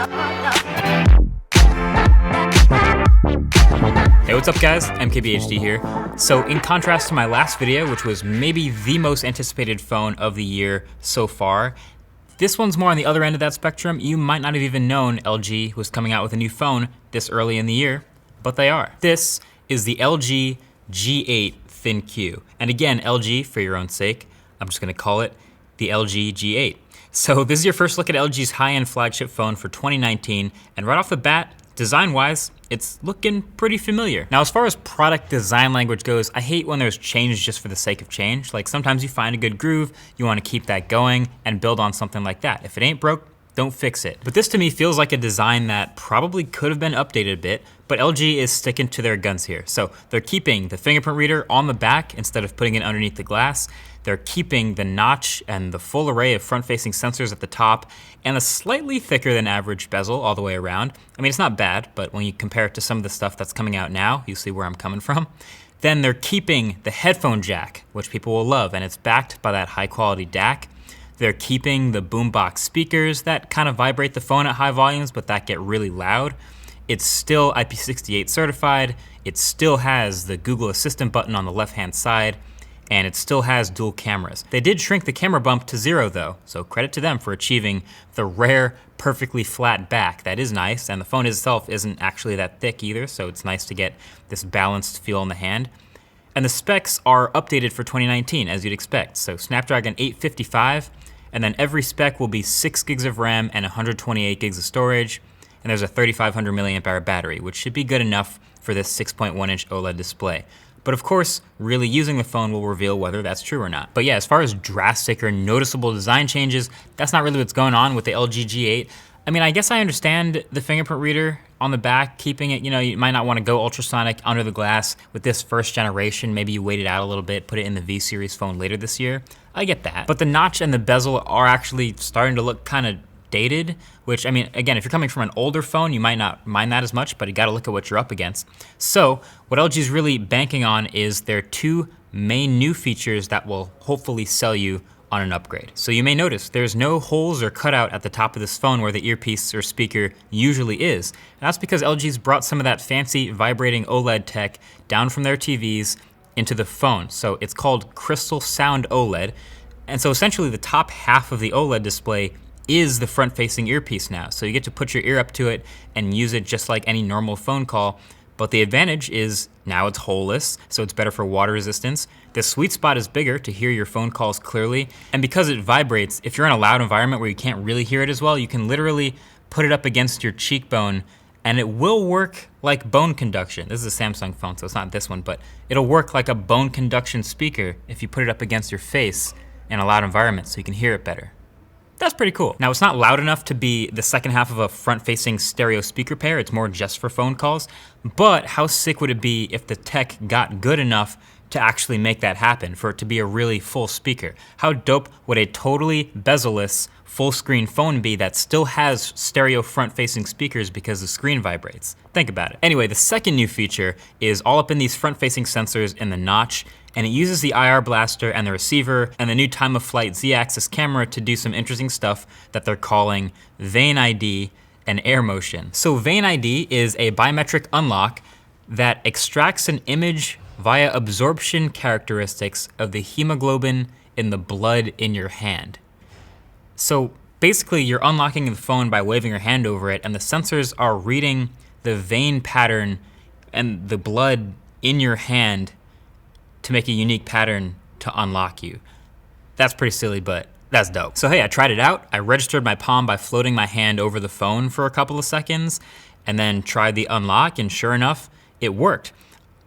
Hey, what's up guys? MKBHD here. So in contrast to my last video, which was maybe the most anticipated phone of the year so far, this one's more on the other end of that spectrum. You might not have even known LG was coming out with a new phone this early in the year, but they are. This is the LG G8 Thin Q. And again, LG, for your own sake, I'm just gonna call it the LG G8. So this is your first look at LG's high-end flagship phone for 2019, and right off the bat, design-wise, it's looking pretty familiar. Now, as far as product design language goes, I hate when there's change just for the sake of change. Like sometimes you find a good groove, you wanna keep that going and build on something like that. If it ain't broke, don't fix it. But this to me feels like a design that probably could have been updated a bit, but LG is sticking to their guns here. So they're keeping the fingerprint reader on the back instead of putting it underneath the glass. They're keeping the notch and the full array of front-facing sensors at the top and a slightly thicker than average bezel all the way around. I mean, it's not bad, but when you compare it to some of the stuff that's coming out now, you see where I'm coming from. Then they're keeping the headphone jack, which people will love, and it's backed by that high-quality DAC. They're keeping the boombox speakers that kind of vibrate the phone at high volumes, but that get really loud. It's still IP68 certified. It still has the Google Assistant button on the left-hand side, and it still has dual cameras. They did shrink the camera bump to 0 though, so credit to them for achieving the rare, perfectly flat back. That is nice, and the phone itself isn't actually that thick either, so it's nice to get this balanced feel in the hand. And the specs are updated for 2019, as you'd expect. So Snapdragon 855, and then every spec will be 6 gigs of RAM and 128 gigs of storage, and there's a 3,500 milliamp hour battery, which should be good enough for this 6.1 inch OLED display. But of course, really using the phone will reveal whether that's true or not. But yeah, as far as drastic or noticeable design changes, that's not really what's going on with the LG G8. I mean, I guess I understand the fingerprint reader on the back, keeping it, you might not want to go ultrasonic under the glass with this first generation. Maybe you wait it out a little bit, put it in the V series phone later this year. I get that. But the notch and the bezel are actually starting to look kind of dated, which, I mean, again, if you're coming from an older phone, you might not mind that as much, but you gotta look at what you're up against. So what LG's really banking on is their 2 main new features that will hopefully sell you on an upgrade. So you may notice there's no holes or cutout at the top of this phone where the earpiece or speaker usually is. And that's because LG's brought some of that fancy vibrating OLED tech down from their TVs into the phone. So it's called Crystal Sound OLED. And so essentially the top half of the OLED display is the front-facing earpiece now. So you get to put your ear up to it and use it just like any normal phone call. But the advantage is now it's holeless, so it's better for water resistance. The sweet spot is bigger to hear your phone calls clearly. And because it vibrates, if you're in a loud environment where you can't really hear it as well, you can literally put it up against your cheekbone and it will work like bone conduction. This is a Samsung phone, so it's not this one, but it'll work like a bone conduction speaker if you put it up against your face in a loud environment so you can hear it better. That's pretty cool. Now, it's not loud enough to be the second half of a front-facing stereo speaker pair. It's more just for phone calls. But how sick would it be if the tech got good enough to actually make that happen, for it to be a really full speaker? How dope would a totally bezel-less full-screen phone be that still has stereo front-facing speakers because the screen vibrates? Think about it. Anyway, the second new feature is all up in these front-facing sensors in the notch, and it uses the IR blaster and the receiver and the new time-of-flight Z-axis camera to do some interesting stuff that they're calling Vein ID and Air Motion. So Vein ID is a biometric unlock that extracts an image via absorption characteristics of the hemoglobin in the blood in your hand. So basically you're unlocking the phone by waving your hand over it, and the sensors are reading the vein pattern and the blood in your hand to make a unique pattern to unlock you. That's pretty silly, but that's dope. So hey, I tried it out. I registered my palm by floating my hand over the phone for a couple of seconds and then tried the unlock, and sure enough, it worked.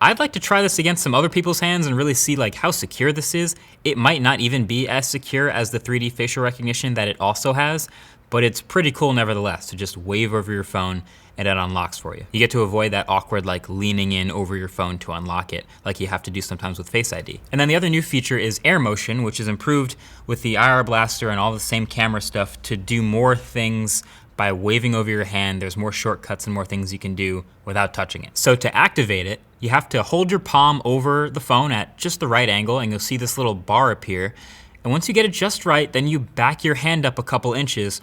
I'd like to try this against some other people's hands and really see like how secure this is. It might not even be as secure as the 3D facial recognition that it also has, but it's pretty cool nevertheless to just wave over your phone and it unlocks for you. You get to avoid that awkward like leaning in over your phone to unlock it, like you have to do sometimes with Face ID. And then the other new feature is Air Motion, which is improved with the IR blaster and all the same camera stuff to do more things by waving over your hand. There's more shortcuts and more things you can do without touching it. So to activate it, you have to hold your palm over the phone at just the right angle, and you'll see this little bar appear. And once you get it just right, then you back your hand up a couple inches,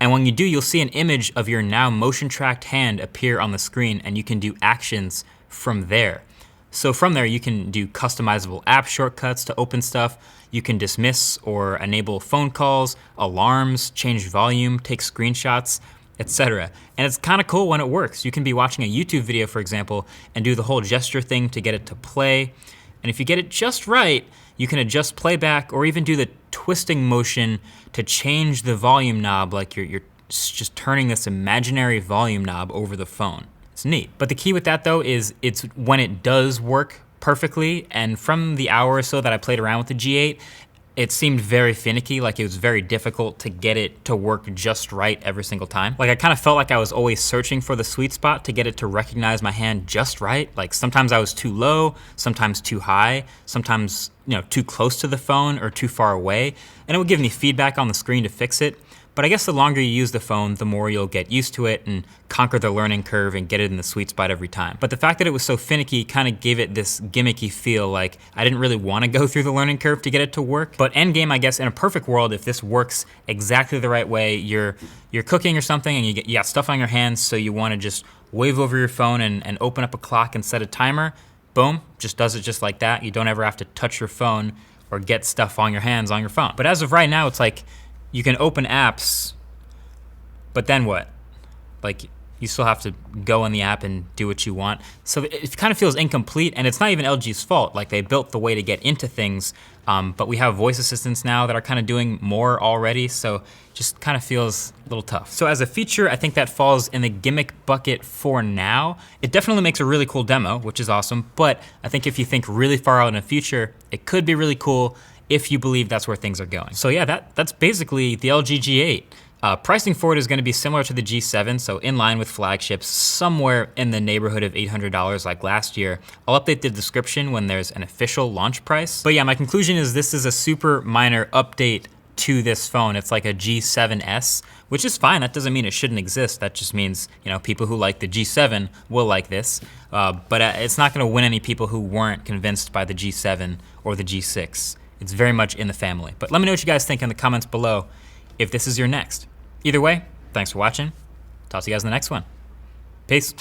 And when you do, you'll see an image of your now motion tracked hand appear on the screen, and you can do actions from there. So from there, you can do customizable app shortcuts to open stuff. You can dismiss or enable phone calls, alarms, change volume, take screenshots, etc. And it's kind of cool when it works. You can be watching a YouTube video, for example, and do the whole gesture thing to get it to play. And if you get it just right, you can adjust playback or even do the twisting motion to change the volume knob, like you're just turning this imaginary volume knob over the phone. It's neat. But the key with that though is it's when it does work perfectly, and from the hour or so that I played around with the G8, it seemed very finicky, like it was very difficult to get it to work just right every single time. Like I kind of felt like I was always searching for the sweet spot to get it to recognize my hand just right. Like sometimes I was too low, sometimes too high, sometimes too close to the phone or too far away, and it would give me feedback on the screen to fix it. But I guess the longer you use the phone, the more you'll get used to it and conquer the learning curve and get it in the sweet spot every time. But the fact that it was so finicky kind of gave it this gimmicky feel, like I didn't really want to go through the learning curve to get it to work. But endgame, I guess, in a perfect world, if this works exactly the right way, you're cooking or something and you got stuff on your hands, so you want to just wave over your phone and open up a clock and set a timer, boom, just does it just like that. You don't ever have to touch your phone or get stuff on your hands on your phone. But as of right now, it's like, you can open apps, but then what? Like, you still have to go in the app and do what you want. So it kind of feels incomplete, and it's not even LG's fault. Like, they built the way to get into things, but we have voice assistants now that are kind of doing more already, so just kind of feels a little tough. So as a feature, I think that falls in the gimmick bucket for now. It definitely makes a really cool demo, which is awesome, but I think if you think really far out in the future, it could be really cool if you believe that's where things are going. So yeah, that's basically the LG G8. Pricing for it is gonna be similar to the G7, so in line with flagships, somewhere in the neighborhood of $800 like last year. I'll update the description when there's an official launch price. But yeah, my conclusion is this is a super minor update to this phone. It's like a G7S, which is fine. That doesn't mean it shouldn't exist. That just means, people who like the G7 will like this. But it's not gonna win any people who weren't convinced by the G7 or the G6. It's very much in the family. But let me know what you guys think in the comments below if this is your next. Either way, thanks for watching. Talk to you guys in the next one. Peace.